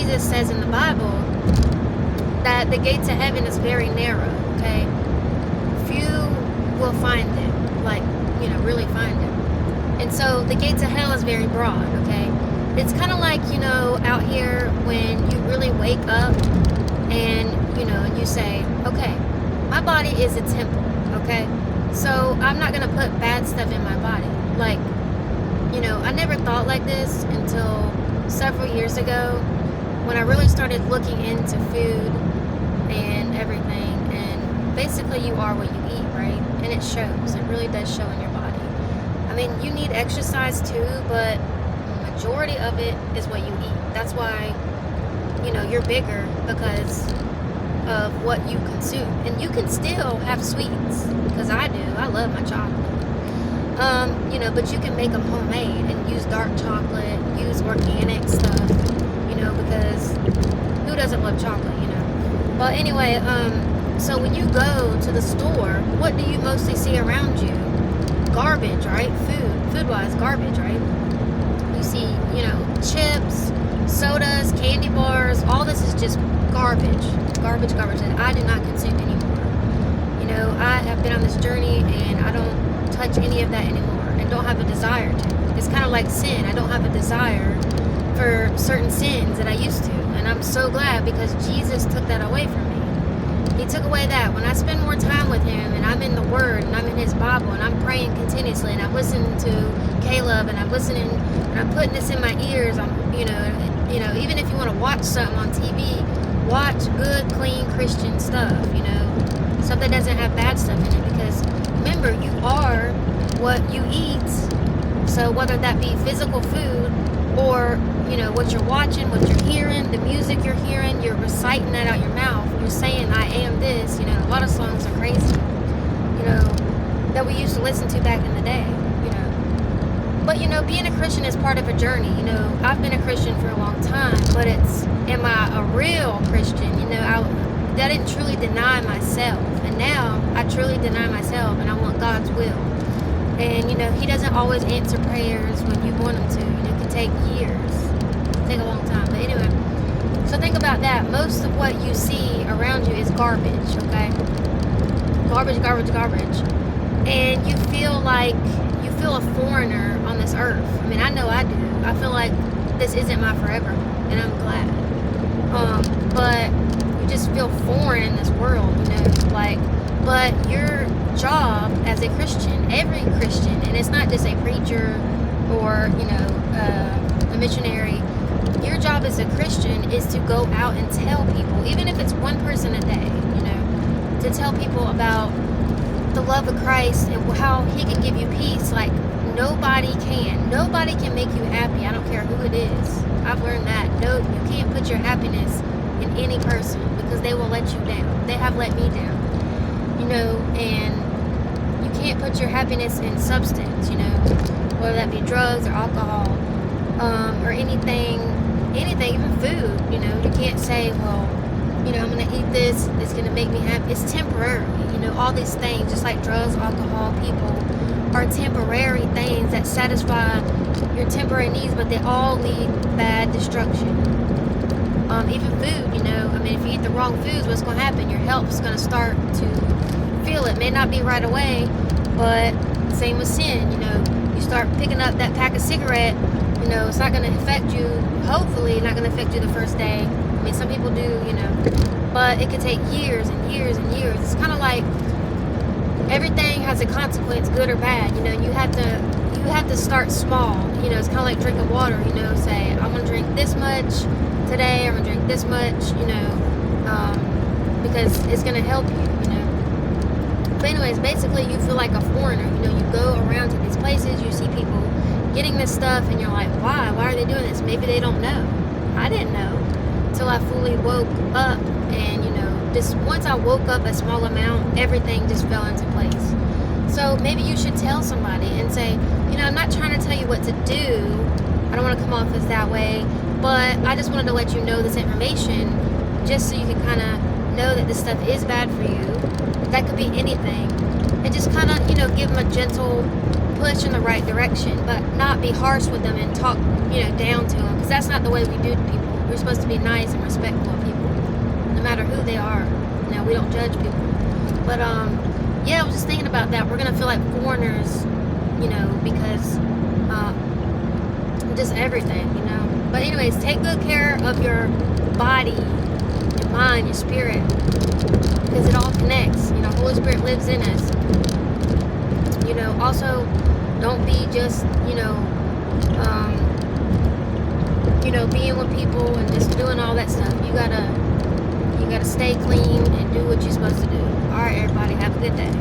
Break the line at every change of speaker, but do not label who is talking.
Jesus says in the Bible that the gates of heaven is very narrow, okay? Few will find it, like, really find it. And so the gates of hell is very broad, okay? It's kind of like, out here when you really wake up and, and you say, okay, my body is a temple, okay? So I'm not going to put bad stuff in my body. Like, I never thought like this until several years ago when I really started looking into food and everything. And basically you are what you eat, right? And it shows. It really does show in your body. I mean, you need exercise too, but the majority of it is what you eat. That's why, you're bigger, because of what you consume. And you can still have sweets, because I do. I love my chocolate. But you can make them homemade and use dark chocolate, use organic stuff, because who doesn't love chocolate, Well, anyway, so when you go to the store, what do you mostly see around you? Garbage, right? Food-wise, garbage, right? You see, chips, sodas, candy bars, all this is just garbage that I do not consume anymore. I have been on this journey and I don't touch any of that anymore and don't have a desire to. It's kind of like sin. I don't have a desire for certain sins that I used to, and I'm so glad, because Jesus took that away from me. He took away that. When I spend more time with him and I'm in the Word and I'm in his Bible and I'm praying continuously and I'm listening to Caleb and I'm listening and I'm putting this in my ears, even if you want to watch something on TV, watch good, clean Christian stuff, stuff that doesn't have bad stuff in it, because remember, you are what you eat. So whether that be physical food or, what you're watching, what you're hearing, the music you're hearing, you're reciting that out your mouth. You're saying, I am this. A lot of songs are crazy, that we used to listen to back in the day, But, being a Christian is part of a journey. I've been a Christian for a long time, but am I a real Christian? I didn't truly deny myself. And now I truly deny myself and I want God's will. And, he doesn't always answer prayers when you want him to. It can take years. Take a long time. But anyway, so think about that. Most of what you see around you is garbage, okay? Garbage. And you feel a foreigner on this earth. I mean, I know I do. I feel like this isn't my forever, and I'm glad. But you just feel foreign in this world, but your job as a Christian, every Christian, and it's not just a preacher or, a missionary, your job as a Christian is to go out and tell people, even if it's one person a day, to tell people about the love of Christ and how he can give you peace like nobody can make you happy. I don't care who it is. I've learned that. No, you can't put your happiness in any person, because they will let you down. They have let me down, and you can't put your happiness in substance, whether that be drugs or alcohol, or anything, even food. You can't say, well, I'm going to eat this, it's going to make me happy. It's temporary. All these things, just like drugs, alcohol, people, are temporary things that satisfy your temporary needs, but they all lead bad destruction. Even food, if you eat the wrong foods, what's going to happen? Your health is going to start to feel it. May not be right away, but same with sin. You start picking up that pack of cigarette, it's not going to affect you, hopefully not going to affect you the first day. I mean, some people do, but it could take years and years and years. It's kind of like everything has a consequence, good or bad. You have to start small. It's kind of like drinking water. Say, I'm going to drink this much today, I'm going to drink this much, because it's going to help you, But anyways, basically you feel like a foreigner. You go around to these places, you see people getting this stuff, and you're like, why are they doing this? Maybe they don't know. I didn't know until I fully woke up, and just once I woke up a small amount, everything just fell into place. So maybe you should tell somebody and say, I'm not trying to tell you what to do. I don't want to come off as that way, but I just wanted to let you know this information just so you can kind of know that this stuff is bad for you. That could be anything. And just kind of, give them a gentle push in the right direction, but not be harsh with them and talk, down to them, because that's not the way we do to people. We're supposed to be nice and respectful of people, no matter who they are. Now, we don't judge people. But, yeah, I was just thinking about that. We're going to feel like foreigners, you know, because just everything, you know. But anyways, take good care of your body, your mind, your spirit, because it all connects. You know, Holy Spirit lives in us. You know, also, don't be just, being with people and just doing all that stuff. You gotta stay clean and do what you're supposed to do. All right, everybody, have a good day.